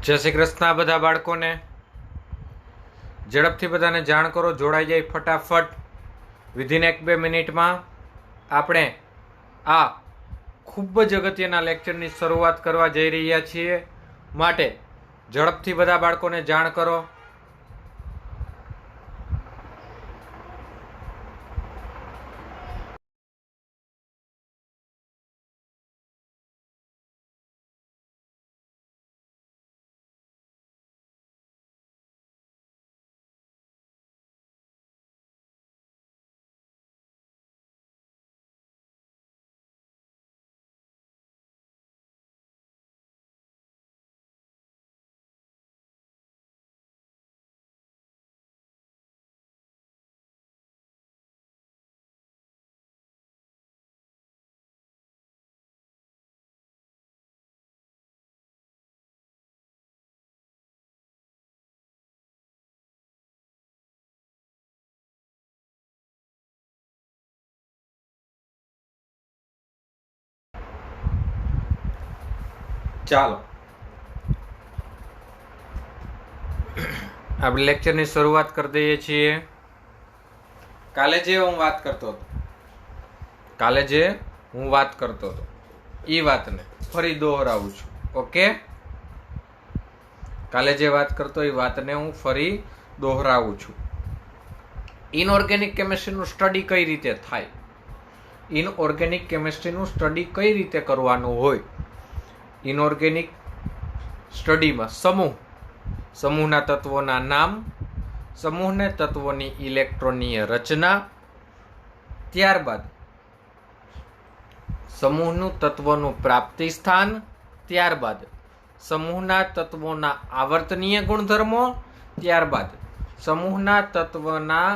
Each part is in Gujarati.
જય શ્રી કૃષ્ણ બધા બાળકોને. ઝડપથી બધાને જાણ કરો, જોડાઈ જાય ફટાફટ. વિધિન 1-2 મિનિટમાં આપણે આ ખૂબ જ અગત્યના લેક્ચરની શરૂઆત કરવા જઈ રહ્યા છીએ, માટે ઝડપથી બધા બાળકોને જાણ કરો. ચાલો આપણે લેક્ચરની શરૂઆત કરી દઈએ છીએ. કાલે જે હું વાત કરતો હતો એ વાતને ફરી દોહરાવું છું. ઓકે, કાલે જે વાત કરતો એ વાતને હું ફરી દોહરાવું છું. ઇનઓર્ગેનિક કેમિસ્ટ્રીનું સ્ટડી કઈ રીતે થાય, ઇનઓર્ગેનિક કેમિસ્ટ્રીનું સ્ટડી કઈ રીતે કરવાનું હોય. ઇનઓર્ગેનિક સ્ટડીમાં સમૂહના તત્વોના નામ, સમૂહને તત્વોની ઇલેક્ટ્રોનીય રચના, ત્યારબાદ સમૂહનું તત્વનું પ્રાપ્તિ સ્થાન, ત્યારબાદ સમૂહના તત્વોના આવર્તનીય ગુણધર્મો, ત્યારબાદ સમૂહના તત્વના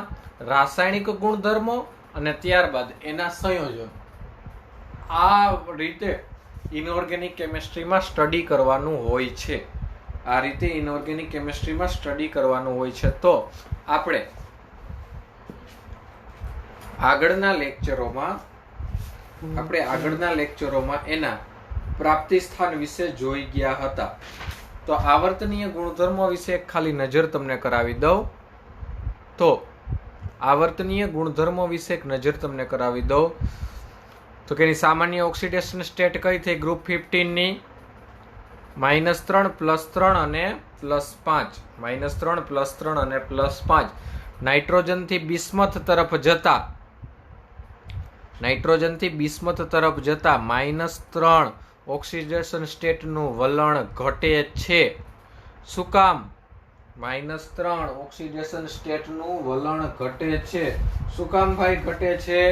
રાસાયણિક ગુણધર્મો અને ત્યારબાદ એના સંયોજન. આ રીતે ઇનઓર્ગેનિક કેમિસ્ટ્રીમાં સ્ટડી કરવાનું હોય છે. તો આપણે આગળના લેક્ચરોમાં એના પ્રાપ્તિ સ્થાન વિશે જોઈ ગયા હતા. તો આવર્તનીય ગુણધર્મો વિશે ખાલી નજર તમને કરાવી દઉં. તો આવર્તનીય ગુણધર્મો વિશે એક નજર તમને કરાવી દઉં તો કે એની સામાન્ય ઓક્સિડેશન સ્ટેટ કઈ થઈ ગ્રુપ 15 ની -3 +3 અને +5, -3 +3 અને +5. નાઇટ્રોજનથી બિસ્મથ તરફ જતા -3 ઓક્સિડેશન સ્ટેટનું વલણ ઘટે છે. શું કામ? -3 ઓક્સિડેશન સ્ટેટનું વલણ ઘટે છે. શું કામ ભાઈ ઘટે છે?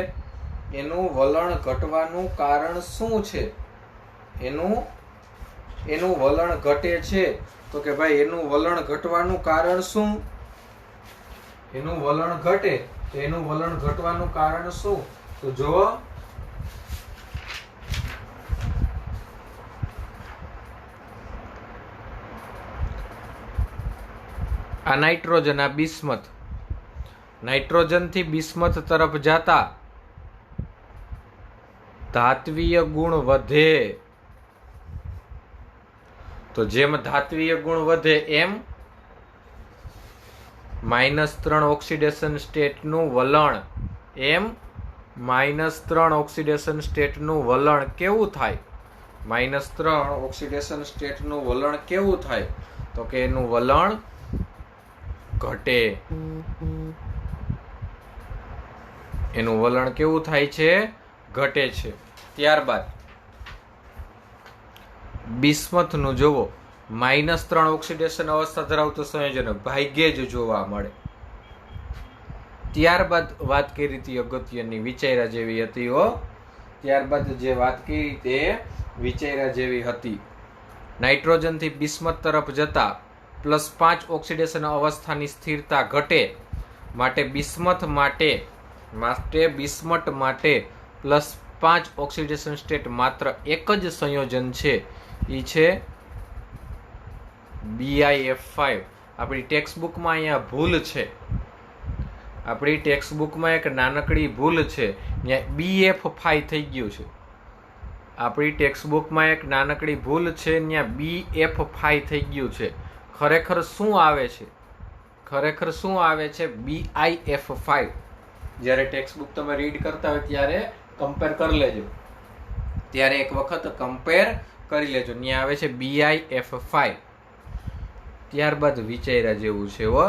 એનું વલણ ઘટવાનું કારણ શું છે? એનું વલણ ઘટે છે તો કે ભાઈ એનું વલણ ઘટવાનું કારણ શું? એનું વલણ ઘટે તો એનું વલણ ઘટવાનું કારણ શું? તો જુઓ, આ નાઇટ્રોજન, આ બિસ્મથ, નાઇટ્રોજનથી બિસ્મથ તરફ જતા ધાત્વીય ગુણ વધે. તો જેમ ધાત્વીય ગુણ વધે એમ -3 ઓક્સિડેશન સ્ટેટનું વલણ કેવું થાય? -3 ઓક્સિડેશન સ્ટેટનું વલણ કેવું થાય? તો કે એનું વલણ ઘટે. એનું વલણ કેવું થાય છે? ઘટે છે. ત્યારબાદ બિસ્મથનું જોવો, -3 ઓક્સિડેશન અવસ્થા ધરાવતું સંયોજન ભાગ્યે જ જોવા મળે. ત્યારબાદ વાત કરી હતી અગત્યની, વિચાર્યા જેવી હતી. ત્યારબાદ જે વાત કરી તે વિચાર્યા જેવી હતી. નાઇટ્રોજનથી બિસ્મથ તરફ જતા +5 ઓક્સિડેશન અવસ્થાની સ્થિરતા ઘટે માટે બિસ્મથ માટે +5 ઓક્સિડેશન સ્ટેટ માત્ર એક જ સંયોજન છે, એ છે BiF5. આપણી ટેક્સ્ટબુકમાં અહીંયા ભૂલ છે, આપણી ટેક્સ્ટબુકમાં એક નાનકડી ભૂલ છે, ત્યાં BF5 થઈ ગયું છે. આપણી ટેક્સ્ટબુકમાં એક નાનકડી ભૂલ છે, ત્યાં BF5 થઈ ગયું છે. ખરેખર શું આવે છે? ખરેખર શું આવે છે? BIF5. જ્યારે ટેક્સ્ટબુક તમે રીડ કરતા હોય ત્યારે કમ્પેર કરી લેજો, ત્યારે એક વખત કમ્પેર કરી લેજો. ત્યાં આવે છે BIF5. ત્યારબાદ વિચાર્યા જેવું છે હો,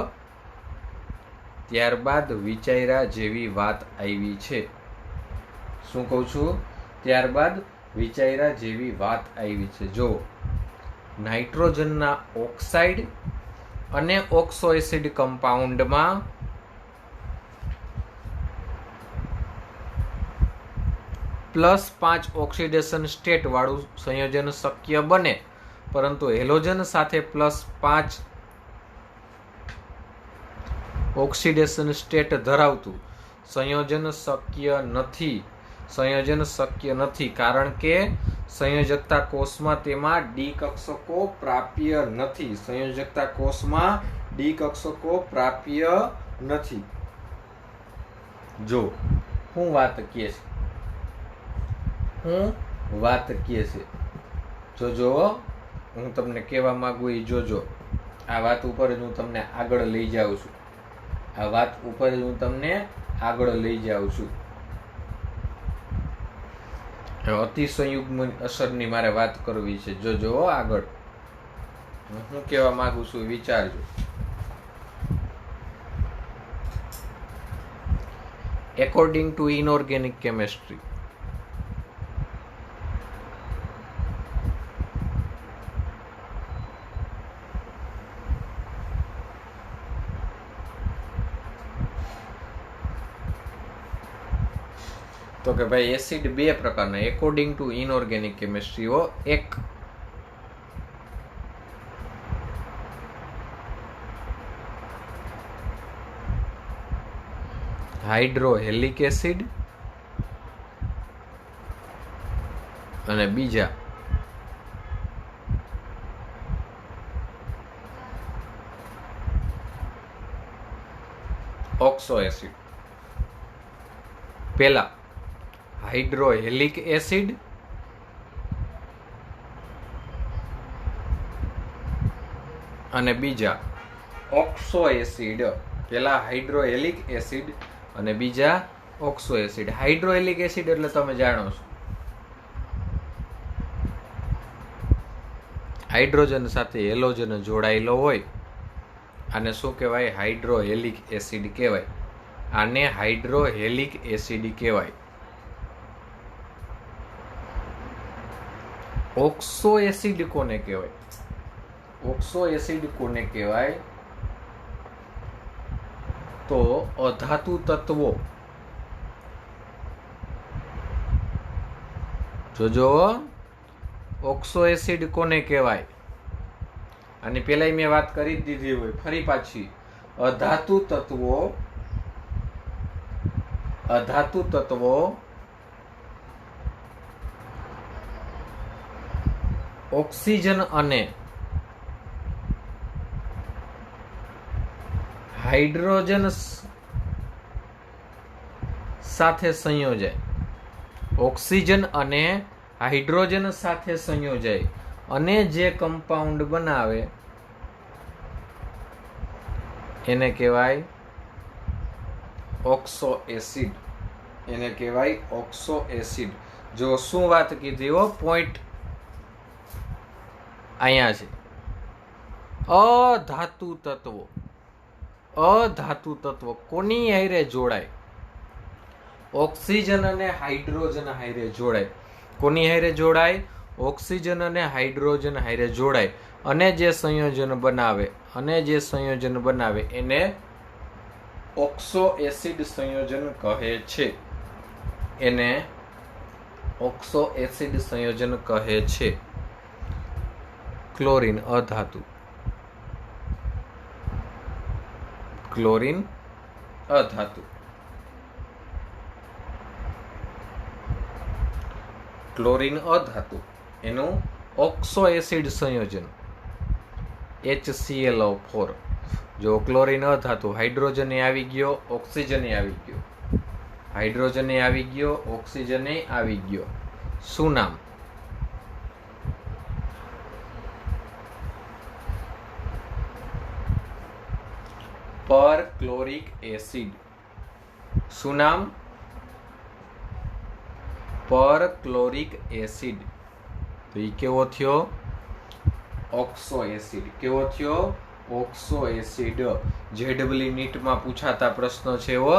ત્યારબાદ વિચાર્યા જેવી વાત આવી છે. શું કહું છું? ત્યારબાદ વિચાર્યા જેવી વાત આવી છે. જો નાઇટ્રોજનના ઓક્સાઇડ અને ઓક્સો એસિડ કમ્પાઉન્ડમાં +5 ઓક્સિડેશન સ્ટેટ વાળું સંયોજન શક્ય બને, પરંતુ હેલોજન સાથે +5 ઓક્સિડેશન સ્ટેટ ધરાવતું સંયોજન શક્ય નથી. સંયોજન શક્ય નથી કારણ કે સંયોજકતા કોષમાં તેમાં ડી કક્ષકો પ્રાપ્ય નથી. સંયોજકતા કોષમાં ડી કક્ષકો પ્રાપ્ય નથી. જો હું વાત કહે છે, હું વાત કહે છે, જોજો, હું તમને કહેવા માંગુ એ જોજો. આ વાત ઉપર જ હું તમને આગળ લઈ જાઉં છું. આ વાત ઉપર જ હું તમને આગળ લઈ જાઉં છું. અતિસંયુગ્મ અસરની મારે વાત કરવી છે. જોજો આગળ હું કહેવા માંગુ છું, વિચારજો. એકોર્ડિંગ ટુ ઇનઓર્ગેનિક કેમેસ્ટ્રી, તો કે ભાઈ એસિડ બે પ્રકારના. એકોર્ડિંગ ટુ ઇનઓર્ગેનિક કેમેસ્ટ્રીઓ, એક હાઇડ્રોહેલિક એસિડ અને બીજા ઓક્સો એસિડ. પહેલા હાઇડ્રોહેલિક એસિડ અને બીજા ઓક્સો એસિડ. પહેલા હાઇડ્રોહેલિક એસિડ અને બીજા ઓક્સો એસિડ. હાઇડ્રોહેલિક એસિડ એટલે તમે જાણો છો, હાઇડ્રોજન સાથે હેલોજન જોડાયેલો હોય. આને શું કહેવાય? હાઇડ્રોહેલિક એસિડ કહેવાય. આને હાઇડ્રોહેલિક એસિડ કહેવાય. ઓક્સો એસિડ કોને કહેવાય? ઓક્સો એસિડ કોને કહેવાય? તો અધાતુ તત્વો. જોજો, ઓક્સો એસિડ કોને કહેવાય? આની પહેલા મેં વાત કરી દીધી હોય, ફરી પાછી. અધાતુ તત્વો, અધાતુ તત્વો ઓક્સિજન અને હાઇડ્રોજન સાથે સંયોજાય. ઓક્સિજન અને હાઇડ્રોજન સાથે સંયોજાય અને જે કમ્પાઉન્ડ બનાવે એને કહેવાય ઓક્સો એસિડ. એને કહેવાય ઓક્સો એસિડ. જો શું વાત કીધી હો, પોઈન્ટ અહીંયા છે. અધાતુ તત્વો, અધાતુ તત્વો કોની હારે જોડાય? ઓક્સિજન અને હાઇડ્રોજન હારે જોડાય. કોની હારે જોડાય? ઓક્સિજન અને હાઇડ્રોજન હારે જોડાય અને જે સંયોજન બનાવે, અને જે સંયોજન બનાવે એને ઓક્સો એસિડ સંયોજન કહે છે. એને ઓક્સો એસિડ સંયોજન કહે છે. ક્લોરીન અધાતુ, ક્લોરીન અધાતુ, ક્લોરીન અધાતુ એનું ઓક્સો એસિડ સંયોજન HClO4. જો ક્લોરીન અધાતુ, હાઇડ્રોજન આવી ગયો, ઓક્સિજન આવી ગયો, હાઇડ્રોજન આવી ગયો, ઓક્સિજન આવી ગયો. શું નામ? પરક્લોરિક એસિડ. શું નામ? પરક્લોરિક એસિડ. તો એ કેવો થયો? Oxo acid. કેવો થયો? Oxo acid. જેડબલઈ નીટમાં પૂછાતા પ્રશ્નો છે એવો.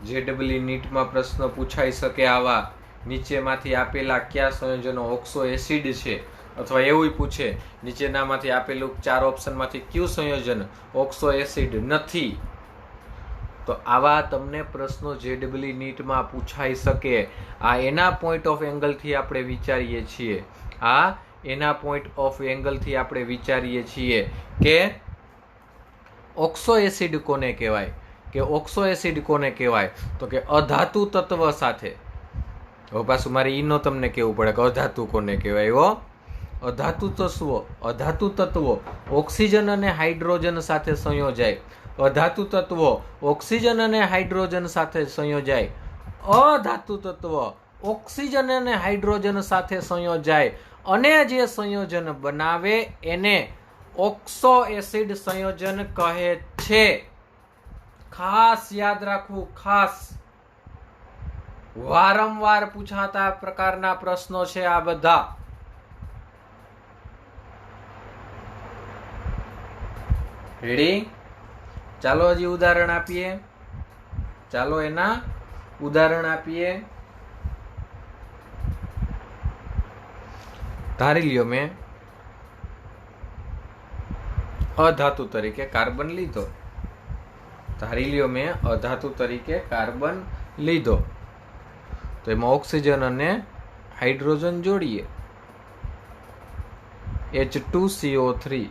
જેડબલઈ નીટમાં પ્રશ્ન પૂછાઈ શકે આવા. નીચેમાંથી આપેલા કયા સંયોજનો ઓક્સો એસિડ છે? અથવા એવું પૂછે નીચેનામાંથી આપેલું 4 ઓપ્શનમાંથી કયું સંયોજન ઓક્સો એસિડ નથી? તો આવા તમને પ્રશ્નો જેડબલઈ નીટમાં પૂછાઈ શકે. આ એના પોઈન્ટ ઓફ એંગલથી આપણે વિચારીએ છીએ. આ એના પોઈન્ટ ઓફ એંગલથી આપણે વિચારીએ છીએ કે ઓક્સો એસિડ કોને કહેવાય? કે ઓક્સો એસિડ કોને કહેવાય? તો કે અધાતુ તત્વ સાથે. હવે પાછું મારે ઈનો તમને કહેવું પડે કે અધાતુ કોને કહેવાય. હો, અધાતુ તત્વો ઓક્સિજન અને હાઇડ્રોજન સાથે સંયોજાય. અધાતુ તત્વો ઓક્સિજન અને હાઇડ્રોજન સાથે સંયોજાય. અધાતુ તત્વ ઓક્સિજન અને હાઇડ્રોજન સાથે સંયોજાય અને જે સંયોજન બનાવે એને ઓક્સો એસિડ સંયોજન કહે છે. ખાસ યાદ રાખવું. ખાસ વારંવાર પૂછાતા પ્રકારના પ્રશ્નો છે આ બધા. રેડી? ચાલો હજી ઉદાહરણ આપીએ. ચાલો એના ઉદાહરણ આપીએ. ધારી લ્યો મેં અધાતુ તરીકે કાર્બન લીધો. ધારી લ્યો મેં અધાતુ તરીકે કાર્બન લીધો. તો એમાં ઓક્સિજન અને હાઇડ્રોજન જોડીએ. H2CO3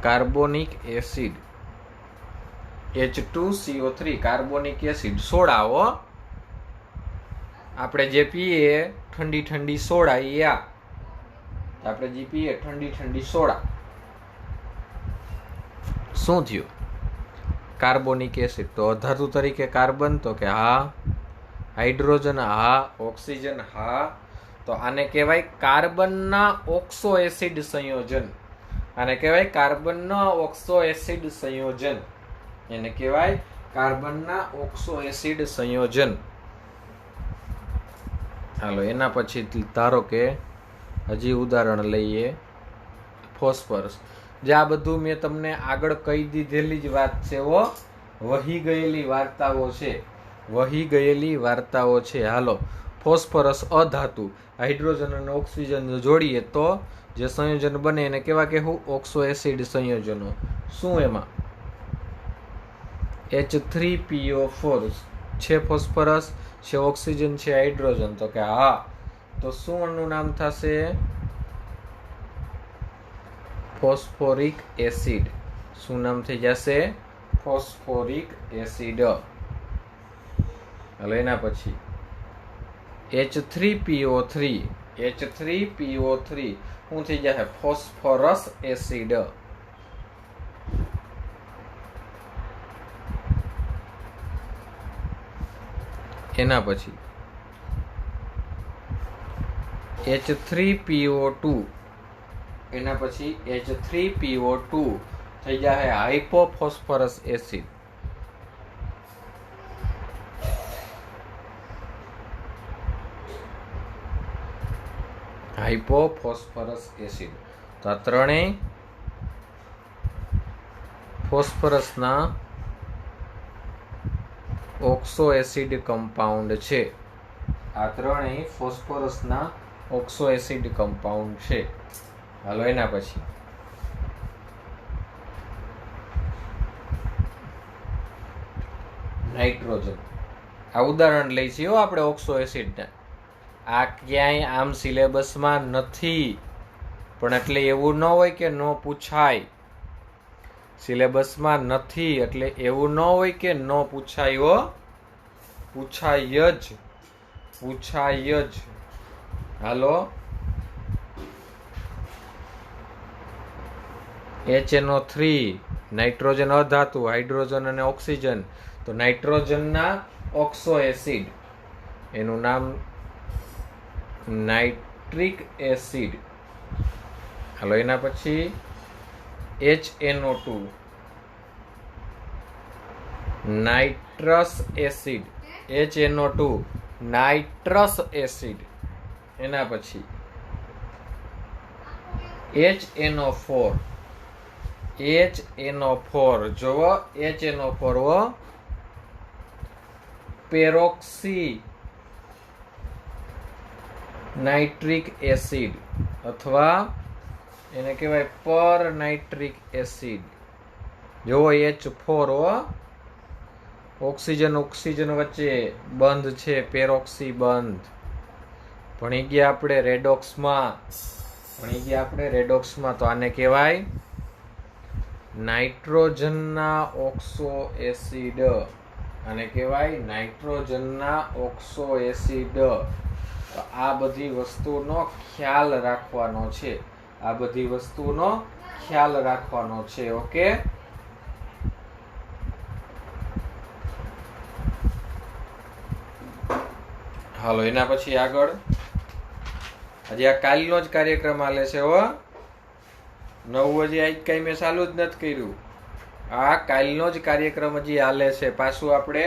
carbonic acid. H2CO3 carbonic acid. Soda. હો, આપણે જે પીએ ઠંડી ઠંડી સોડા. આપણે જે પીએ ઠંડી ઠંડી સોડા. શું થયું? Carbonic acid. તો અધાતુ તરીકે કાર્બન. તો કે હા. હાઇડ્રોજન હા. ઓક્સિજન હા. તો આને કહેવાય કાર્બનના ઓક્સો એસિડ સંયોજન. આને કહેવાય કાર્બનના ઓક્સો એસિડ સંયોજન. એને કહેવાય કાર્બનના ઓક્સો એસિડ સંયોજન. હાલો, એના પછી ધારો કે હજી ઉદાહરણ લઈએ. ફોસ્ફરસ. જે આ બધું મેં તમને આગળ કહી દીધેલી જ વાત છે. વહી ગયેલી વાર્તાઓ છે. વહી ગયેલી વાર્તાઓ છે. હાલો, ફોસ્ફરસ અધાતુ હાઇડ્રોજન અને ઓક્સિજન જોડીએ તો જે સંયોજન બને એને કેવા કહેવું? ઓક્સો એસિડ સંયોજનો. શું એમાં? H3PO4 છે ફોસ્ફરસ, છે ઓક્સિજન, છે હાઇડ્રોજન. તો કે હા. તો શું એનું નામ થશે? Phosphoric acid. શું નામ થઈ જશે? Phosphoric acid. હાલો, એના પછી H3PO3. H3PO3 શું થઈ જશે? Phosphorus acid. એના પછી H3PO2. એના પછી H3PO2 થઈ જશે હાઇપોફોસ્ફરસ એસિડ. હાઇપોફોસ્ફરસ એસિડ. તો આ ત્રણેય ફોસ્ફરસના ઓક્સો એસિડ કમ્પાઉન્ડ છે. આ ત્રણેય ફોસ્ફરસના ઓક્સો એસિડ કમ્પાઉન્ડ છે. હાલો, એના પછી નાઇટ્રોજન. આ ઉદાહરણ લઈ છીએ આપણે ઓક્સો એસિડના. આ ક્યાંય આમ સિલેબસમાં નથી, પણ એટલે એવું ન હોય કે ન પૂછાય. સિલેબસમાં નથી એટલે એવું ન હોય કે ન પૂછાય. હો, પૂછાય જ. પૂછાય જ. હાલો, HNO3 નાઇટ્રોજન અધાતુ, હાઇડ્રોજન અને ઓક્સિજન. તો નાઇટ્રોજનના ઓક્સો એસિડ એનું નામ નાઇટ્રિક એસિડ. હાલો, એના પછી HNO2 nitrous acid, HNO2 nitrous acid. એના પછી HNO4, જોવો HNO4 હો, પેરોક્સી નાઇટ્રિક એસિડ અથવા એને કહેવાય પર નાઇટ્રિક એસિડ. જોવો H4 હો, ઓક્સિજન વચ્ચે બંધ છે, પેરોક્સી બંધ. ભણી ગયા આપણે રેડોક્સમાં, તો આને કહેવાય નાઇટ્રોજનના ઓક્સો એસિડ. આને કહેવાય નાઇટ્રોજનના ઓક્સો એસિડ. તો આ બધી વસ્તુનો ખ્યાલ રાખવાનો છે. ઓકે, હાલો એના પછી આગળ હજી આ કાલનો જ કાર્યક્રમ હાલે છે હો, નવું હજી આજ કઈ મેં ચાલુ જ નથી કર્યું. આ કાલનો જ કાર્યક્રમ હજી હાલે છે. પાછું આપણે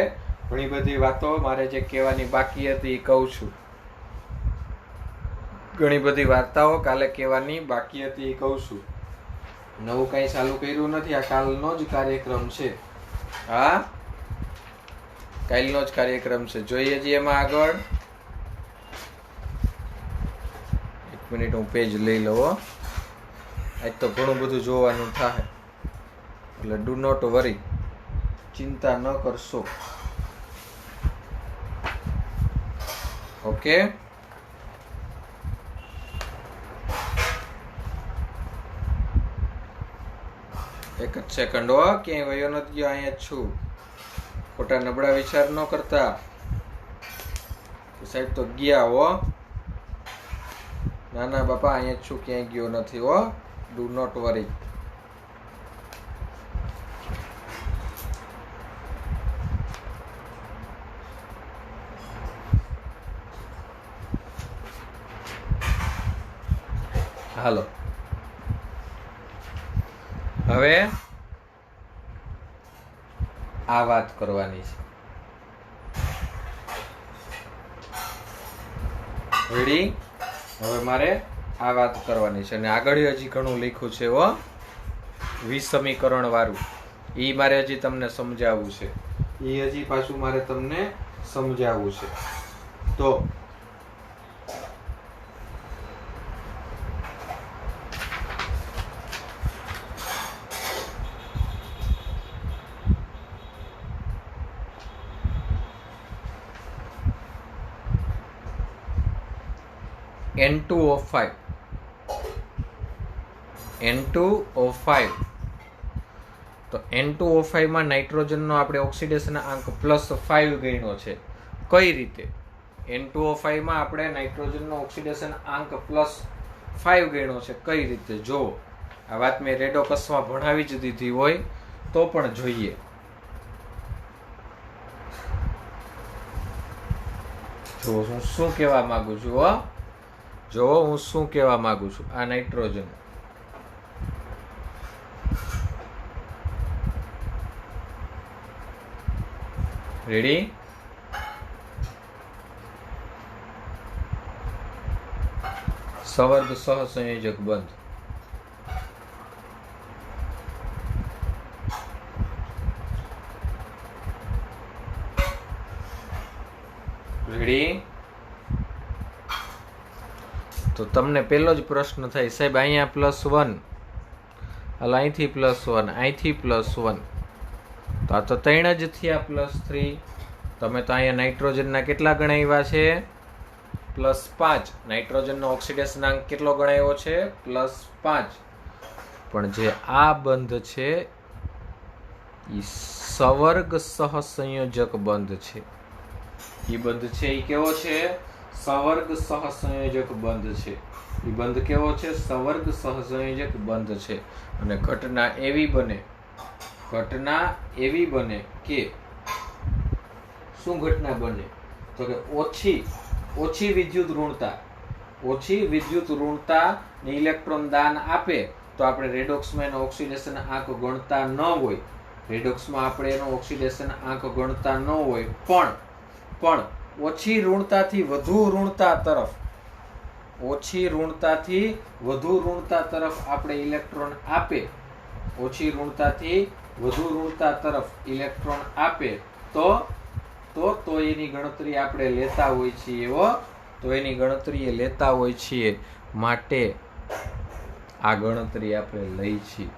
ઘણી બધી વાતો મારે જે કહેવાની બાકી હતી એ કહું છું. ઘણી બધી વાર્તાઓ કાલે કહેવાની બાકી હતી એ કહું છું. નવું કઈ ચાલુ કર્યું નથી. આ કાલનો જ કાર્યક્રમ છે. હા, કાલનો જ કાર્યક્રમ છે. જોઈએ છીએ એમાં આગળ. એક મિનિટ હું પેજ લઈ લઉં. આજ તો ઘણું બધું જોવાનું થાય, એટલે ડુ નોટ વરી, ચિંતા ન કરશો. ઓકે, એક જ સેકન્ડ હો, ક્યાંય વયો નથી ગયો, અહીંયા જ છું. ખોટા નબળા વિચાર ન કરતા. સાહેબ તો ગયા હો. ના બાપા, અહીંયા જ છું, ક્યાંય ગયો નથી હો. ડુ નોટ વરી. હાલો, હવે આ વાત કરવાની છે. રેડી? હવે મારે આ વાત કરવાની છે. અને આગળ હજી ઘણું લખ્યું છે હો, વિસમીકરણ વાળું. એ મારે હજી તમને સમજાવવું છે. હજી પાછું મારે તમને સમજાવવું છે. તો N2O5, તો N2O5 માં નાઇટ્રોજનનો આપણે ઓક્સિડેશન આંક +5 ગણ્યો છે. કઈ રીતે? N2O5 માં આપણે નાઇટ્રોજનનો ઓક્સિડેશન આંક +5 ગણ્યો છે. કઈ રીતે? જો આ વાત મેં રેડોક્સમાં ભણાવી જ દીધી હોય તો પણ જોઈએ. જો હું શું કહેવા માંગુ છું હો, આ નાઇટ્રોજન રેડી? સવર્ગ સહસંયોજક બંધ. રેડી? તો તમને પહેલો જ પ્રશ્ન થાય, સાહેબ અહીંયા +1, હાલ અહીંથી +1, અહીંથી +1, તો આ તો 3 જ થયા +3. તમે તો અહીંયા નાઇટ્રોજનના કેટલા ગણાવ્યા છે? +5. નાઇટ્રોજનનો ઓક્સિડેશન આંક કેટલો ગણાવ્યો છે? +5. પણ જે આ બંધ છે એ સવર્ગ સહસંયોજક બંધ છે. એ બંધ છે એ કેવો છે? સવર્ગ સહસંયોજક બંધ છે. એ બંધ કેવો છે? સવર્ગ સહસંયોજક બંધ છે. અને ઘટના એવી બને કે શું ઘટના બને? તો કે ઓછી વિદ્યુત ઋણતા ને ઇલેક્ટ્રોન દાન આપે તો આપણે રેડોક્સમાં એનો ઓક્સિડેશન આંક ગણતા ન હોય, રેડોક્સમાં આપણે એનો ઓક્સિડેશન આંક ગણતા ન હોય, પણ ઓછી ઋણતાથી વધુ ઋણતા તરફ, ઓછી ઋણતાથી વધુ ઋણતા તરફ આપણે ઇલેક્ટ્રોન આપે, ઓછી ઋણતાથી વધુ ઋણતા તરફ ઇલેક્ટ્રોન આપે તો એની ગણતરી આપણે લેતા હોય છીએ, તો એની ગણતરી લેતા હોય છીએ, માટે આ ગણતરી આપણે લઈ છીએ.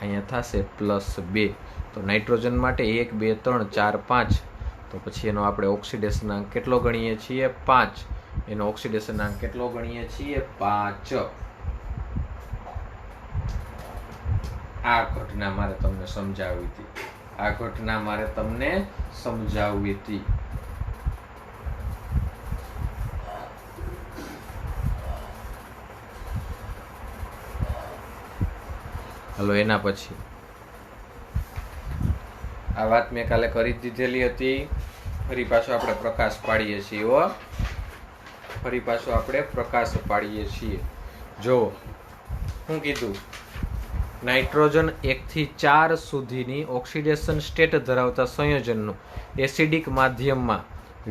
અહીંયા થશે +2. તો નાઇટ્રોજન માટે 1 2 3 4 5, તો પછી એનો આપણે ઓક્સિડેશન અંક કેટલો ગણીએ છીએ? 5. એનો ઓક્સિડેશન અંક કેટલો ગણીએ છીએ? 5. આ ઘટના મારે તમને સમજાવવી હતી, આ ઘટના મારે તમને સમજાવવી હતી. હલો, એના પછી આ વાત મેં કાલે કરી દીધેલી હતી. ફરી પાછો આપણે પ્રકાશ પાડીએ છીએ, ફરી પાછો આપણે પ્રકાશ પાડીએ છીએ. જો શું કીધું? નાઇટ્રોજન 1 થી 4 સુધીની ઓક્સિડેશન સ્ટેટ ધરાવતા સંયોજનનું એસિડિક માધ્યમમાં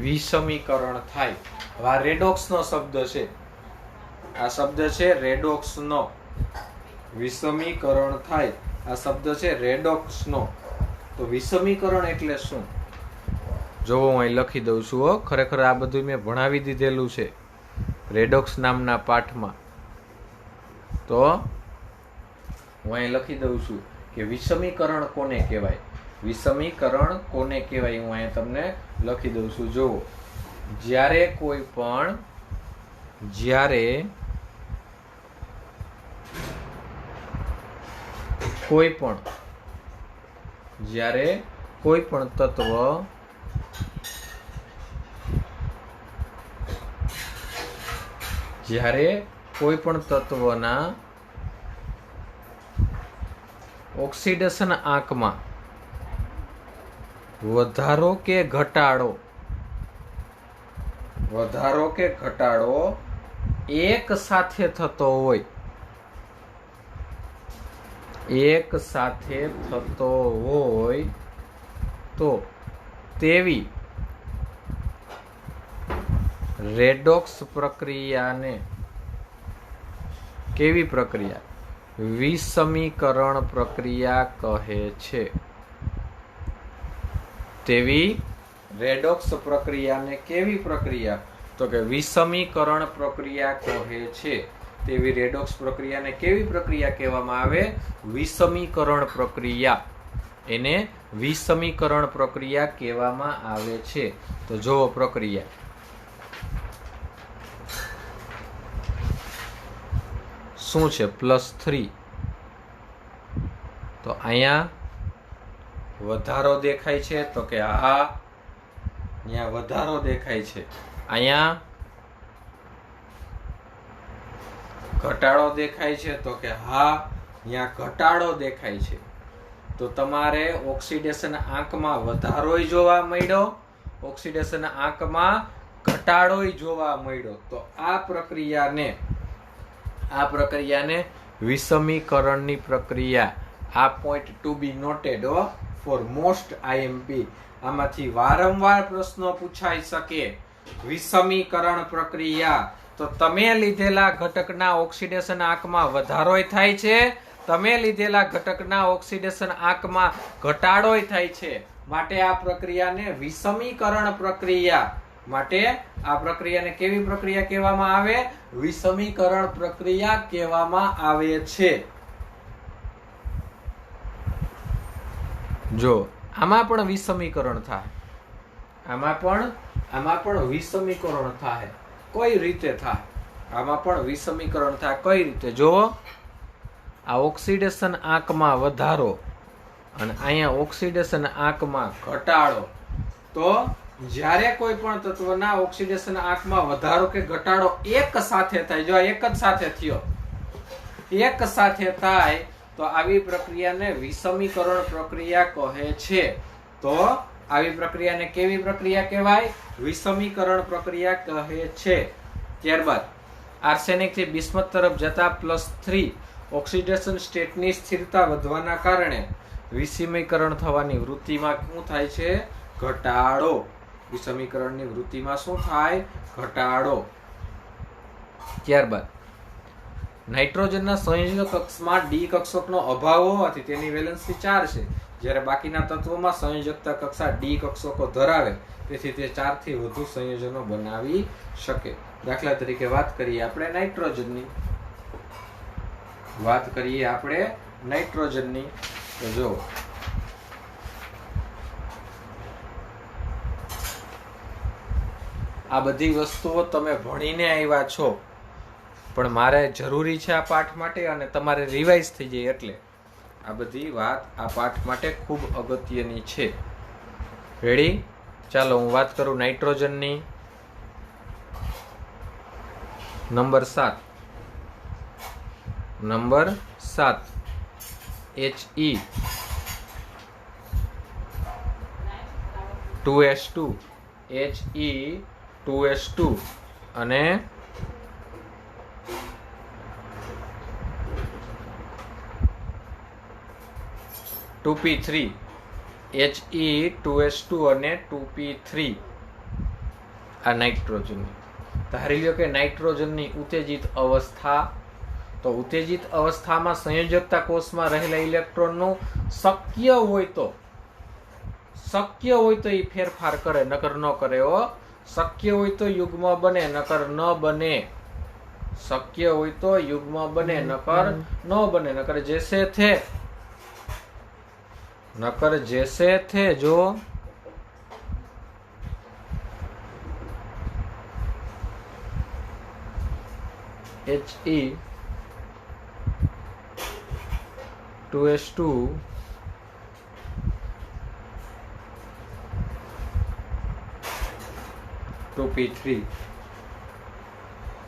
વિષમીકરણ થાય. હવે આ રેડોક્સનો શબ્દ છે, આ શબ્દ છે રેડોક્સનો. વિષમીકરણ થાય, આ શબ્દ છે રેડોક્સનો. તો વિષમીકરણ એટલે શું? જો હું અહીં લખી દઉં છું. ખરેખર આ બધું મેં ભણાવી દીધેલું છે રેડોક્સ નામના પાઠમાં. તો હું અહીં લખી દઉં છું કે વિષમીકરણ કોને કહેવાય, વિષમીકરણ કોને કહેવાય, હું અહીં તમને લખી દઉં છું. જો જ્યારે કોઈ પણ તત્વ તત્વના ઓક્સિડેશન આંકમાં વધારો કે ઘટાડો એક સાથે થતો હોય, તો તેવી રેડોક્સ પ્રક્રિયાને કેવી પ્રક્રિયા? વિષમીકરણ પ્રક્રિયા કહે છે. તેવી રેડોક્સ પ્રક્રિયાને કેવી પ્રક્રિયા? તો કે વિષમીકરણ પ્રક્રિયા કહે છે. તેવી રેડોક્સ પ્રક્રિયાને કેવી પ્રક્રિયા કહેવામાં આવે? વિષમીકરણ પ્રક્રિયા. એને વિષમીકરણ પ્રક્રિયા કહેવામાં આવે છે. તો જુઓ પ્રક્રિયા. શું છે? +3. તો અહીંયા વધારો દેખાય છે, તો કે હા, અહીંયા વધારો દેખાય છે. અહીંયા ઘટાડો દેખાય છે, તો કે હા, અહીંયા ઘટાડો દેખાય છે. તો તમારે ઓક્સિડેશન આંકમાં વધારોય જોવા મળ્યો, ઓક્સિડેશન આંકમાં ઘટાડોય જોવા મળ્યો. તો આ પ્રક્રિયાને વિષમીકરણની પ્રક્રિયા, આ પોઈન્ટ ટુ બી નોટેડ ફોર મોસ્ટ IMP. આમાંથી વારંવાર પ્રશ્નો પૂછાઈ શકે. વિષમીકરણ પ્રક્રિયા, તો તમે લીધેલા ઘટકના ઓક્સિડેશન આંકમાં વધારોય થાય છે, તમે લીધેલા ઘટકના ઓક્સિડેશન આંકમાં ઘટાડોય થાય છે. માટે આ પ્રક્રિયાને વિષમીકરણ પ્રક્રિયા, માટે આ પ્રક્રિયાને કેવી પ્રક્રિયા કહેવામાં આવે? વિષમીકરણ પ્રક્રિયા કહેવામાં આવે છે. જો આમાં પણ વિષમીકરણ થાય, આમાં પણ વિષમીકરણ થાય. કઈ રીતે થાય? આમાં પણ વિષમીકરણ થાય. કઈ રીતે? જો આ ઓક્સિડેશન આંકમાં વધારો અને અહીંયા ઓક્સિડેશન આંકમાં ઘટાડો. તો જ્યારે કોઈ પણ તત્વના ઓક્સિડેશન આંકમાં વધારો કે ઘટાડો એક સાથે થાય, જો એક જ સાથે થયો, એક સાથે થાય, તો આવી પ્રક્રિયાને વિષમીકરણ પ્રક્રિયા કહે છે. તો આવી પ્રક્રિયાને કેવી પ્રક્રિયા કહેવાય? વિષમીકરણ પ્રક્રિયા કહે છે. ત્યારબાદ આર્સેનિક થી બિસ્મથ તરફ જતા +3 ઓક્સિડેશન સ્ટેટની સ્થિરતા વધવાના કારણે વિષમીકરણ થવાની વૃત્તિમાં શું થાય છે? ઘટાડો. વિષમીકરણની વૃત્તિમાં શું થાય? ઘટાડો. ત્યારબાદ નાઇટ્રોજનના સંયોજક કક્ષમાં ડી કક્ષકનો અભાવ હોવાથી તેની વેલેન્સી 4 છે, જ્યારે બાકીના તત્વોમાં સંયોજકતા કક્ષા ડી કક્ષકો ધરાવે, તેથી તે 4 થી વધુ સંયોજનો બનાવી શકે. દાખલા તરીકે વાત કરીએ આપણે નાઇટ્રોજનની. તો જો આ બધી વસ્તુઓ તમે ભણીને આવ્યા છો, પણ મારે જરૂરી છે આ પાઠ માટે અને તમારે રિવાઇઝ થઈ જાય, એટલે આ બધી વાત આ પાઠ માટે ખૂબ અગત્યની છે. રેડી? ચાલો હું વાત કરું નાઇટ્રોજનની. નંબર 7 He2S2 અને He2S2 અને 2p3 આ નાઇટ્રોજન. ધારી લ્યો કે નાઇટ્રોજનની ઉત્તેજિત અવસ્થા. તો ઉત્તેજિત અવસ્થામાં સંયોજકતા કોષમાં રહેલા ઇલેક્ટ્રોનનું શક્ય હોય તો એ ફેરફાર કરે, નકર ન કરે. શક્ય હોય તો યુગ્મ બને, નકર ન બને. શક્ય હોય તો યુગ્મ બને, નકર ન બને. નકર જૈસે થે જો He2S2 2p3.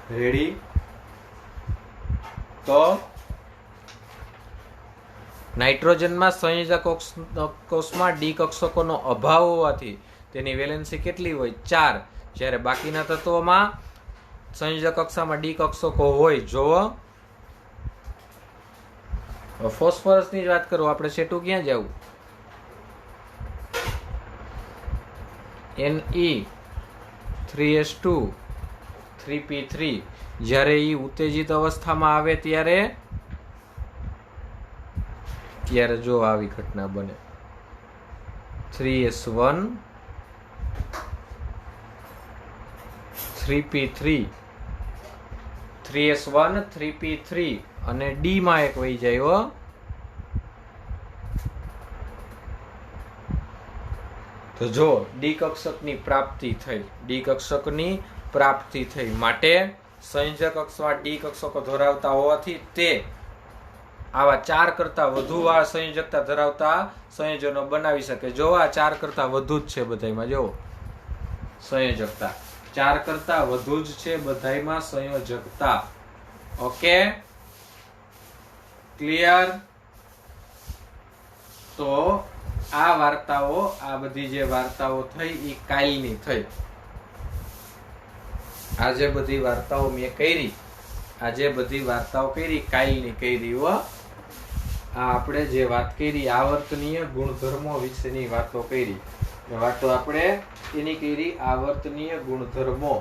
રેડી? તો નાઇટ્રોજનમાં સંયોજક કોષમાં ડી કક્ષકોનો અભાવ હોવાથી તેની વેલેન્સી કેટલી હોય? 4, જ્યારે બાકીના તત્વોમાં સંયોજક કક્ષામાં ડી કક્ષકો હોય. જોવો, ફોસ્ફરસની જ વાત કરું આપણે. છેટું ક્યાં જવું? Ne3S2 3p3. જ્યારે એ ઉત્તેજિત અવસ્થામાં આવે ત્યારે જો આવી ઘટના બને. 3s1 3p3 3s1 3p3 અને ડી માં એક વહી જાય. તો જો ડી કક્ષકની પ્રાપ્તિ થઈ. માટે સંયોજક કક્ષમાં ડી કક્ષકો ધરાવતા હોવાથી તે આવા 4 કરતા વધુ સંયોજકતા ધરાવતા સંયોજનો બનાવી શકે. જો આ 4 કરતા વધુ જ છે બધાયમાં. જો સંયોજકતા 4 કરતા વધુ જ છે બધાયમાં સંયોજકતા. Okay, clear? તો આ બધી જે વાર્તાઓ થઈ એ કાલની થઈ. આ જે બધી વાર્તાઓ મેં કરી, કાલની કરી. આ આપણે જે વાત કરી આવર્તનીય ગુણધર્મો વિશેની વાતો કરી. આપણે એની કરી આવર્તનીય ગુણધર્મો.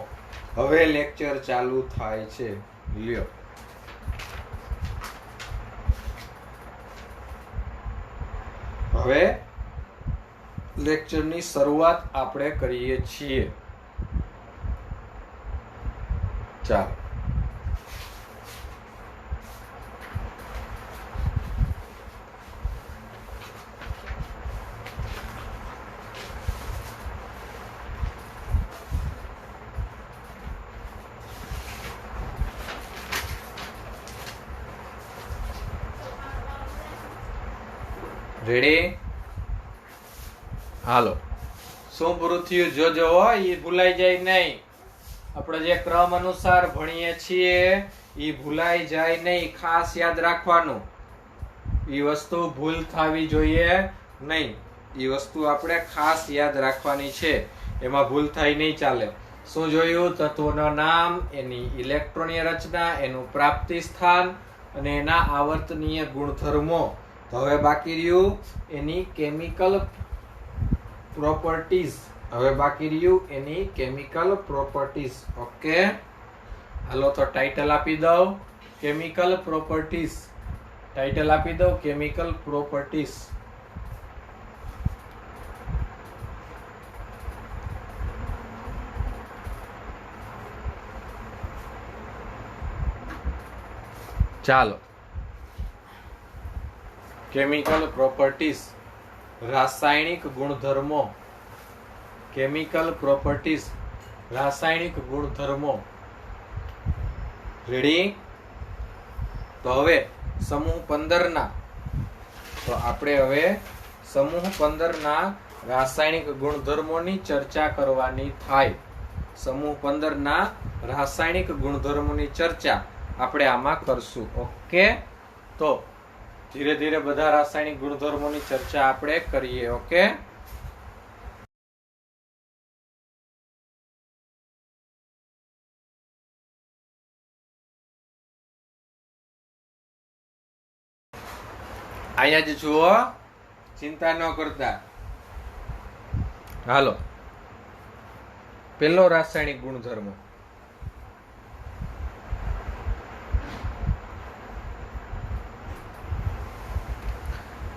હવે લેક્ચર ચાલુ થાય છે. લ્યો, હવે લેક્ચરની શરૂઆત આપણે કરીએ છીએ. ચાલો, રેડી? હાલો, શું પૂરું થયું જોજો. એ ભૂલાઈ જાય નહીં. આપણે જે ક્રમ અનુસાર ભણીએ છીએ એ ભૂલાઈ જાય નહીં. ખાસ યાદ રાખવાનું. એ વસ્તુ ભૂલ થવી જોઈએ નહીં. એ વસ્તુ આપણે ખાસ યાદ રાખવાની છે. એમાં ભૂલ થાય નહીં ચાલે. શું જોયું? તત્વોના નામ, એની ઇલેક્ટ્રોનીય રચના, એનું પ્રાપ્તિ સ્થાન અને એના આવર્તનીય ગુણધર્મો. તો હવે બાકી રહ્યું એની કેમિકલ પ્રોપર્ટીઝ. ઓકે, હાલો તો ટાઇટલ આપી દઉં કેમિકલ પ્રોપર્ટીઝ. ચાલો, કેમિકલ પ્રોપર્ટીઝ, રાસાયણિક ગુણધર્મો. રેડી? તો હવે સમૂહ 15 ના, તો આપણે હવે સમૂહ 15 ના રાસાયણિક ગુણધર્મોની ચર્ચા કરવાની થાય. સમૂહ 15 ના રાસાયણિક ગુણધર્મોની ચર્ચા આપણે આમાં કરશું. ઓકે, તો ધીરે ધીરે બધા રાસાયણિક ગુણધર્મોની ચર્ચા આપણે કરીએ. ઓકે, અહીંયા જ જુઓ, ચિંતા ન કરતા. હાલો, પેલો રાસાયણિક ગુણધર્મ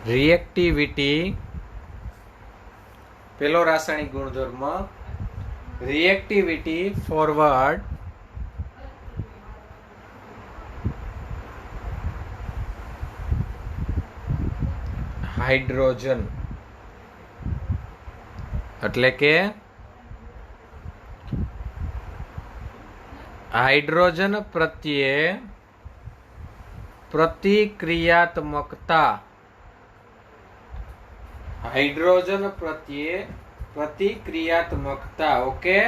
રિએક્ટિવિટી. પેલો રાસાયણિક ગુણધર્મ રિએક્ટિવિટી ફોરવર્ડ હાઇડ્રોજન. એટલે કે હાઇડ્રોજન પ્રત્યે પ્રતિક્રિયાત્મકતા. ઓકે,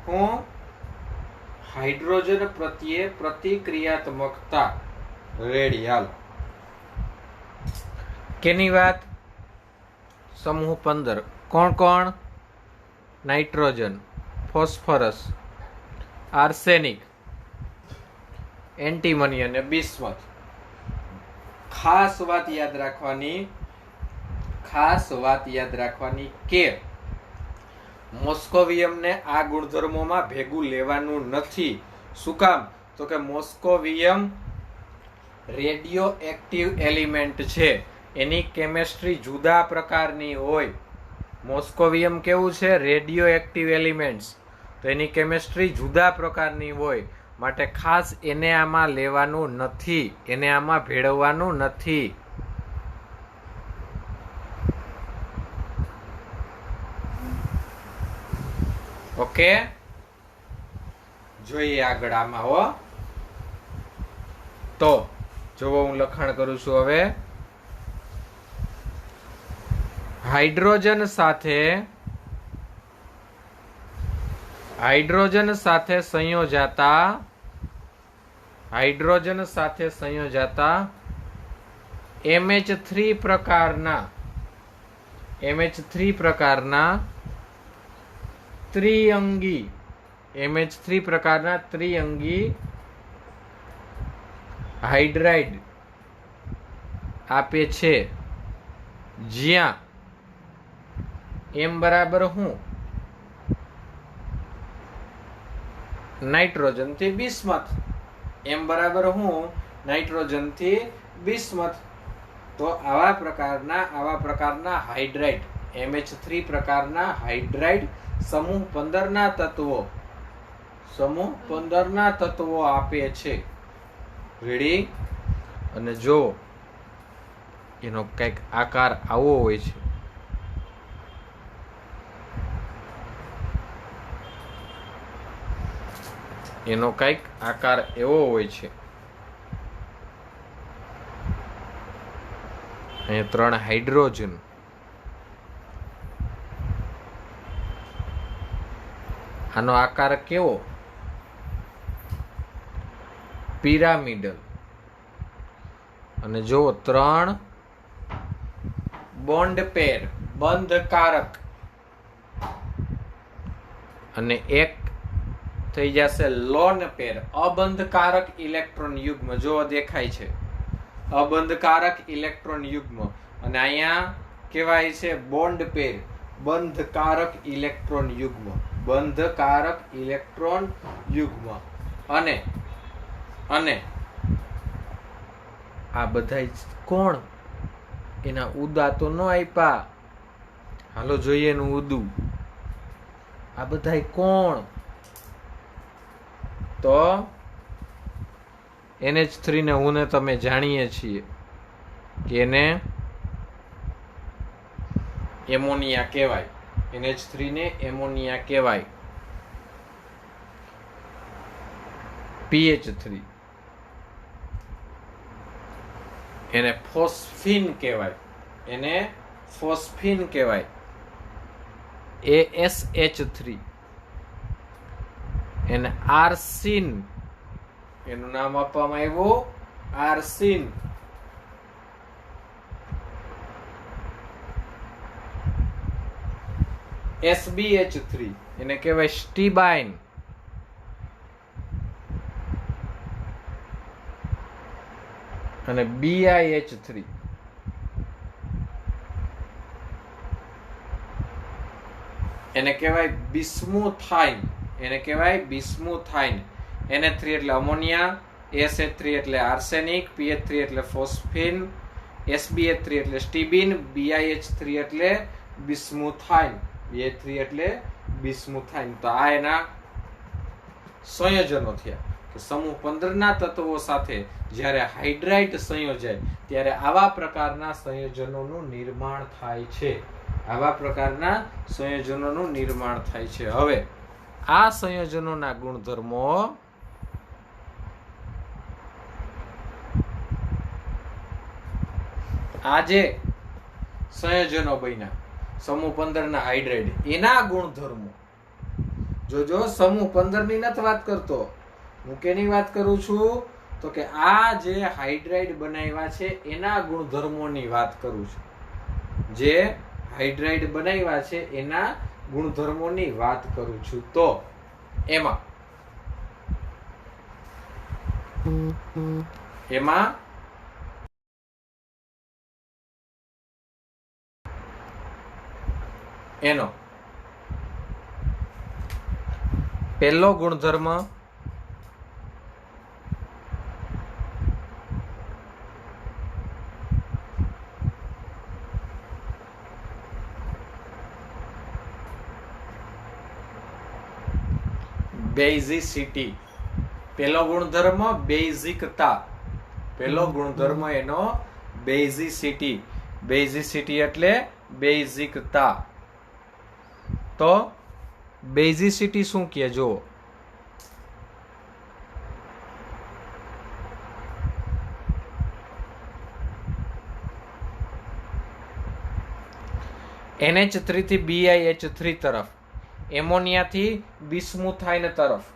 હું હાઇડ્રોજન પ્રત્યે પ્રતિક્રિયાત્મકતા. રેડી? હાલો, કેની વાત? સમૂહ 15. કોણ કોણ? નાઇટ્રોજન, ફોસ્ફરસ, આર્સેનિક, એન્ટીમની અને બિસ્મથ. ખાસ વાત યાદ રાખવાની કે મોસ્કોવિયમને આ ગુણધર્મોમાં ભેગું લેવાનું નથી. શું કામ? તો કે મોસ્કોવિયમ રેડિયો એક્ટિવ એલિમેન્ટ છે, એની કેમેસ્ટ્રી જુદા પ્રકારની હોય. મોસ્કોવિયમ કેવું છે? Radio active elements. તો એની કેમેસ્ટ્રી જુદા પ્રકારની હોય, માટે ખાસ એને આમાં લેવાનું નથી, એને આમાં ભેળવવાનું નથી. ઓકે, જોઈએ આગળ આમાં. હો, તો જોવો હું લખાણ કરું છું હવે. હાઇડ્રોજન સાથે સંયોજાતા MH3 પ્રકારના ત્રિઅંગી હાઇડ્રાઇડ આપે છે, જ્યાં M બરાબર હું નાઇટ્રોજન થી બિસ્મથ. તો આવા પ્રકારના હાઇડ્રાઇડ, MH3 પ્રકારના હાઇડ્રાઇડ સમૂહ 15 ના તત્વો આપે છે. રેડી? અને જો એનો કઈક આકાર આવો હોય છે. એનો કઈક આકાર એવો હોય છે. અહીંયા 3 હાઇડ્રોજન, આનો આકાર કેવો? પિરામિડલ. અને જો 3 બોન્ડ પેર, બંધકારક, અને 1 થઈ જશે લોન પેર, અબંધકારક ઇલેક્ટ્રોન યુગ્મ. જો દેખાય છે અબંધકારક ઇલેક્ટ્રોન યુગ્મ, અને અહીંયા કહેવાય છે બોન્ડ પેર, બંધકારક ઇલેક્ટ્રોન યુગ્મ, બંધકારક ઇલેક્ટ્રોન યુગ્મ. અને અને આ બધા કોણ? એના ઉદા તો ન આપ્યા. હાલો જોઈએ એનું ઉદું. આ બધા કોણ? તો NH3 ને હું ને તમે જાણીએ છીએ કે એને એમોનિયા કહેવાય. NH3 ને એમોનિયા કહેવાય. PH3 એને ફોસ્ફીન કહેવાય, એને ફોસ્ફીન કહેવાય. ASH3 એને આર્સિન, એનું નામ આપવામાં આવ્યું આર્સિન. SbH3 એને કહેવાય સ્ટીબાઇન. અને BiH3 એને કહેવાય બિસ્મુથાઇન, એને કહેવાય બિસ્મુથાઇન. Na3 એટલે અમોનિયા, SH3 એટલે આર્સેનિક, PH3 એટલે ફોસ્ફીન, SbH3 એટલે સ્ટીબિન, BiH3 એટલે બિસ્મુથાઇન, BiH3 એટલે બિસ્મુથાઇન. તો આ એના સંયોજનો થયા કે સમૂહ 15 ના તત્વો સાથે જ્યારે હાઇડ્રાઇડ સંયોજાય ત્યારે આવા પ્રકારના સંયોજનોનું નિર્માણ થાય છે. આવા પ્રકારના સંયોજનોનું નિર્માણ થાય છે. હવે આ સંયોજનોના ગુણધર્મો આ જે સંયોજનો બન્યા સમૂહ 15 ના હાઇડ્રાઇડ, એના ગુણધર્મો જો સમૂહ 15 ની નથી વાત કરતો હું, કેની વાત કરું છું? તો કે આ જે હાઇડ્રાઇડ બનાવ્યા છે એના ગુણધર્મોની વાત કરું છું. જે હાઇડ્રાઇડ બનાવ્યા છે એના ગુણધર્મોની વાત કરું છું. તો એમાં એનો પહેલો ગુણધર્મ બેઝિસિટી. પહેલો ગુણધર્મ બેઝિકતા. પહેલો ગુણધર્મ એનો બેઝિસિટી. બેઝિસિટી એટલે બેઝિકતા. તો બેઝિસિટી શું કહે જો? NH3 થી BiH3 તરફ, એમોનિયાથી બિસ્મુથાઇન તરફ,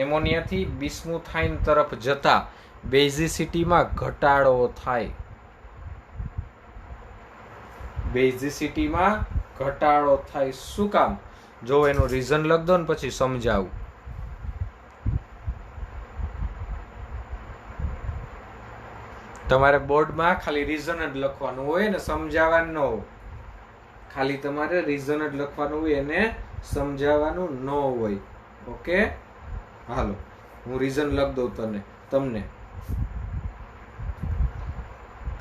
એમોનિયાથી બિસ્મુથાઇન તરફ જતા બેઝિસિટીમાં ઘટાડો થાય. બેઝિસિટીમાં ઘટાડો થાય. શું કામ? જો એનું રીઝન લખ દો ને પછી સમજાવું. તમારે બોર્ડમાં ખાલી રીઝન જ લખવાનું હોય ને સમજાવવાનું ન હોય. ખાલી તમારે રીઝન જ લખવાનું હોય, એને સમજાવવાનું ન હોય. ઓકે, હાલો હું રીઝન લખ દઉં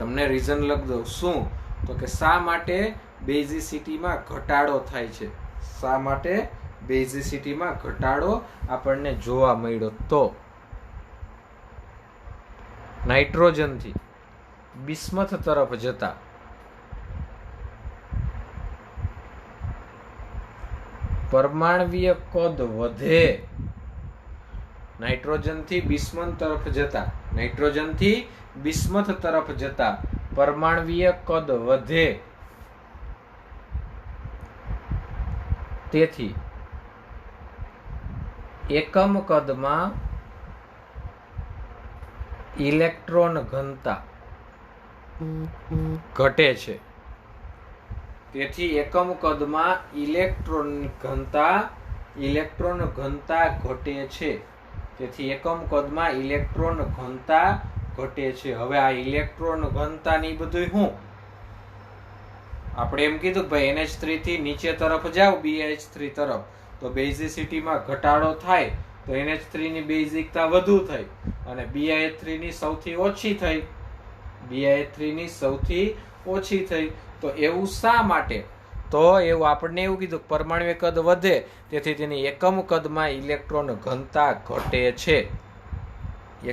તમને રીઝન લખ દઉં. શું? તો કે શા માટે બેઝિસિટીમાં ઘટાડો થાય છે? શા માટે બેઝિસિટીમાં ઘટાડો આપણને જોવા મળ્યો? તો નાઇટ્રોજનથી બિસ્મથ તરફ જતા પરમાણવીય કદ વધે. નાઇટ્રોજનથી બિસ્મથ તરફ જતા, નાઇટ્રોજનથી બિસ્મથ તરફ જતા પરમાણવીય કદ વધે. તેથી એકમ કદમાં ઇલેક્ટ્રોન ઘનતા ઘટે છે. તેથી એકમ કદમાં ઇલેક્ટ્રોન ઘનતા ઇલેક્ટ્રોન ઘનતા ઘટે છે. તેથી એકમ કદમાં ઇલેક્ટ્રોન ઘનતા ઘટે છે. હવે આ ઇલેક્ટ્રોન ઘનતા ની બધું શું આપણે એમ કીધું કે ભાઈ NH3 થી નીચે તરફ જાવ BH3 તરફ તો બેઝિસિટીમાં ઘટાડો થાય તો NH3 ની બેઝિકતા વધુ થઈ અને BH3 ની સૌથી ઓછી થઈ. BH3 ની સૌથી ઓછી થઈ. તો એવું શા માટે? તો એવું આપણને એવું કીધું પરમાણ્વીય કદ વધે તેથી તેની એકમ કદમાં ઇલેક્ટ્રોન ઘનતા ઘટે છે.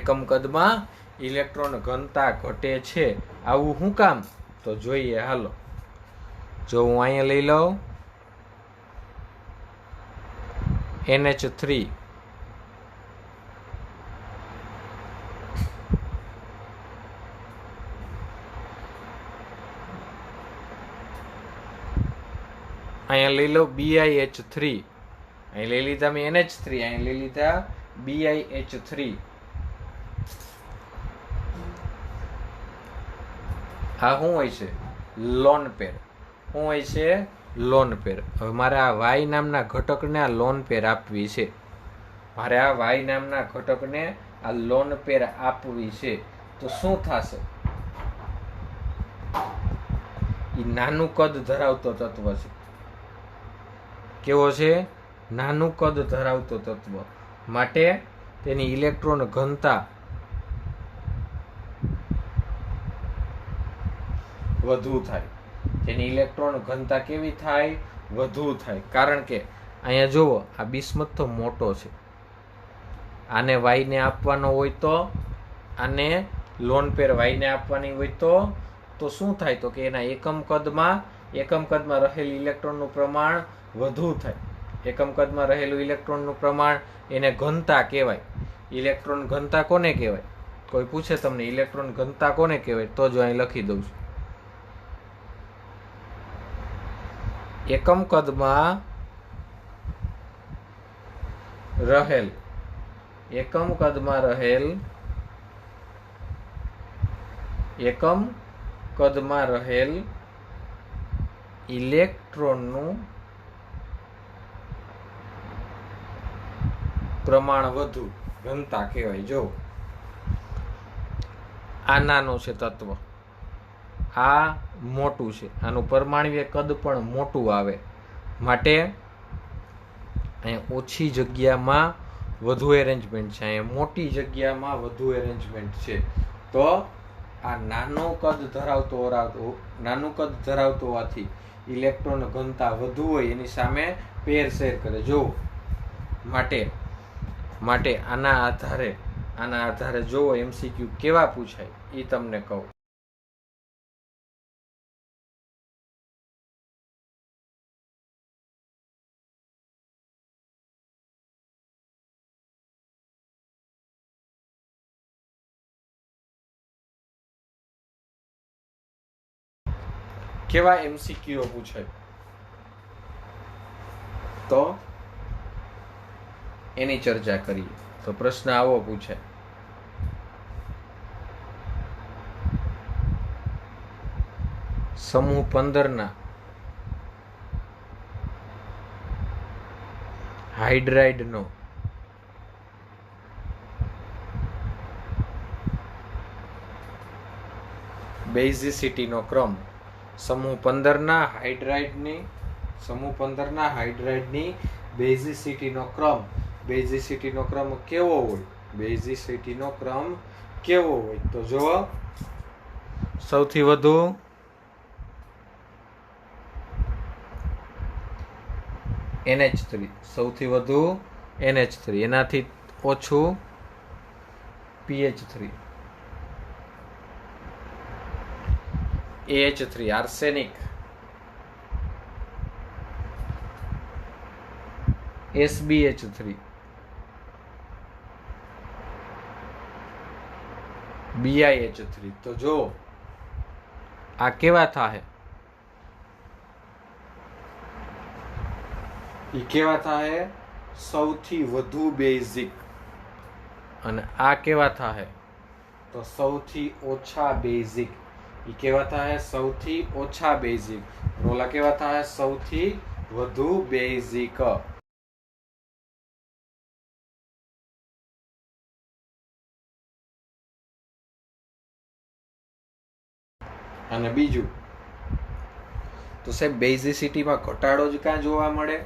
એકમ કદમાં ઇલેક્ટ્રોન ઘનતા ઘટે છે. આવું શું કામ? તો જોઈએ હાલો. જો હું અહીંયા લઈ લઉં NH3 અહીંયા લઈ લો BiH3 અહીં લઈ લીધા મેં NH3 અહીં લઈ લીધા BiH3 આ શું હોય છે? Lone pair. શું હોય છે? Lone pair. હવે મારે આ Y નામના ઘટકને આ લોન પેર આપવી છે. મારે આ Y નામના ઘટકને આ લોન પેર આપવી છે તો શું થશે? એ નાનું કદ ધરાવતો તત્વ છે. કેવો છે? નાનું કદ ધરાવતો તત્વ માટે તેની ઇલેક્ટ્રોન ઘનતા વધુ થાય. તેની ઇલેક્ટ્રોન ઘનતા કેવી થાય? વધુ થાય. કારણ કે અહીંયા જુઓ આ બિસ્મથ તો મોટો છે. આને Y ને આપવાનો હોય તો આને લોન પેર Y ને આપવાની હોય તો શું થાય? તો કે એના એકમ કદમાં રહેલ ઇલેક્ટ્રોનનું પ્રમાણ વધુ થાય. એકમ કદમાં રહેલું ઇલેક્ટ્રોનનું પ્રમાણ એને ઘનતા કહેવાય. ઇલેક્ટ્રોન ઘનતા કોને કહેવાય? કોઈ પૂછે તમને ઇલેક્ટ્રોન ઘનતા કોને કહેવાય તો જો અહીં લખી દઉં છું. એકમ કદમાં રહેલ ઇલેક્ટ્રોનનું પ્રમાણ વધુ ઘનતા કહેવાય. જો આ નાનું છે તત્વ, આ મોટું છે, આનું પરમાણ્વીય કદ પણ મોટું આવે માટે અહીંયા ઓછી જગ્યામાં વધુ એરેન્જમેન્ટ છે, અહીંયા મોટી જગ્યામાં વધુ એરેન્જમેન્ટ છે. તો આ નાનું કદ ધરાવતો હોવાથી ઇલેક્ટ્રોન ઘનતા વધુ હોય એની સામે પેર શેર કરે. જો માટે આના આધારે જોવો MCQ કેવા પૂછાય એ તમને કહું. કેવા MCQ પૂછાય તો એની ચર્ચા કરીએ. તો પ્રશ્ન આવો પૂછાય, સમૂહ 15 હાઇડ્રાઇડનો બેઝિસિટીનો ક્રમ. સમૂહ 15 હાઇડ્રાઇડની બેઝિસિટીનો ક્રમ કેવો હોય? તો જો સૌથી વધુ NH3 એનાથી ઓછું PH3, AH3 arsenic, SbH3, BiH3. તો જો આ કેવા થાય? સૌથી વધુ બેઝિક. અને આ કેવા થાય? તો સૌથી ઓછા બેઝિક. એ કેવા થાય? સૌથી ઓછા બેઝિક. ઓલા કેવા થાય? સૌથી વધુ બેઝિક. અને બીજું તો સાહેબ બેઝિસિટીમાં ઘટાડો જ ક્યાં જોવા મળે?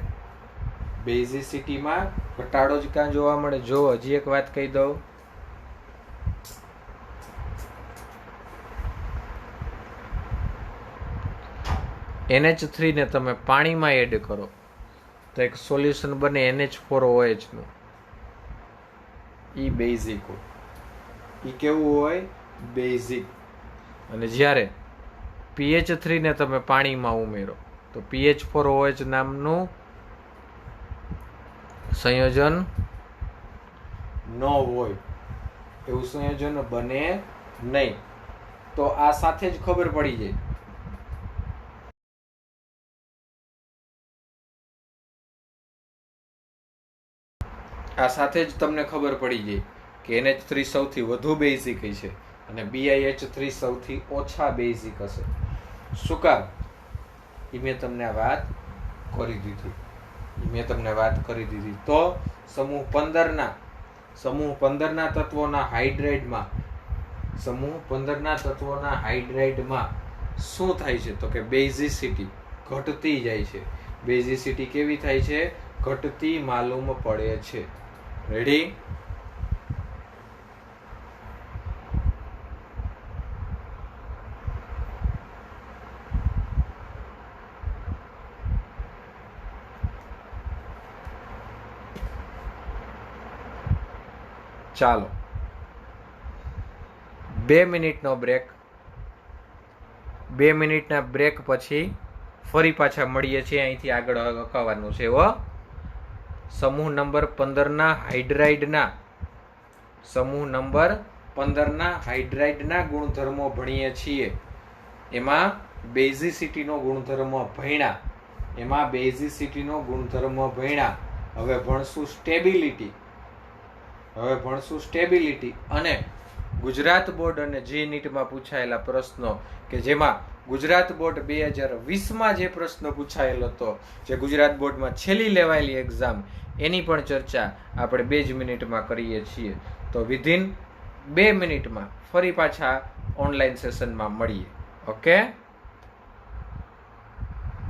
બેઝિસિટીમાં ઘટાડો જ ક્યાં જોવા મળે? જો હજી એક વાત કહી દઉં, NH3 ને તમે પાણીમાં એડ કરો તો એક સોલ્યુશન બને NH4OH નું. ઈ બેઝિક હોય. ઈ કેવું હોય? બેઝિક. અને જ્યારે PH3 ને તમે પાણીમાં ઉમેરો તો PH4OH નામનું સંયોજન ન હોય. એવું સંયોજન બને નહીં. તો આ સાથે જ ખબર પડી જાય. આ સાથે જ તમને ખબર પડી જાય કે NH3 સૌથી વધુ બેઝિક છે અને BiH3 સૌથી ઓછા બેઝિક હશે. શું કામ? એ મેં તમને વાત કરી દીધી. તો સમૂહ 15 ના તત્વોના હાઇડ્રાઇડમાં શું થાય છે? તો કે બેઝિસિટી ઘટતી જાય છે. બેઝિસિટી કેવી થાય છે? ઘટતી માલુમ પડે છે. રેડી? ચાલો 2 મિનિટનો બ્રેક. 2 મિનિટના બ્રેક પછી ફરી પાછા મળીએ છીએ. અહીંથી આગળ અકાવાનું છે. સમૂહ નંબર 15ના હાઇડ્રાઇડના ગુણધર્મો ભણીએ છીએ. એમાં બેઝિસિટીનો ગુણધર્મ ભણ્યા. હવે ભણશું સ્ટેબિલિટી અને ગુજરાત બોર્ડ અને જે નીટમાં પૂછાયેલા પ્રશ્નો, કે જેમાં ગુજરાત બોર્ડ 2020માં જે પ્રશ્ન પૂછાયેલો હતો, જે ગુજરાત બોર્ડમાં છેલ્લી લેવાયેલી એક્ઝામ, એની પણ ચર્ચા આપણે 2 જ મિનિટમાં કરીએ છીએ. તો વિધિન 2 મિનિટમાં ફરી પાછા ઓનલાઈન સેશનમાં મળીએ. ઓકે.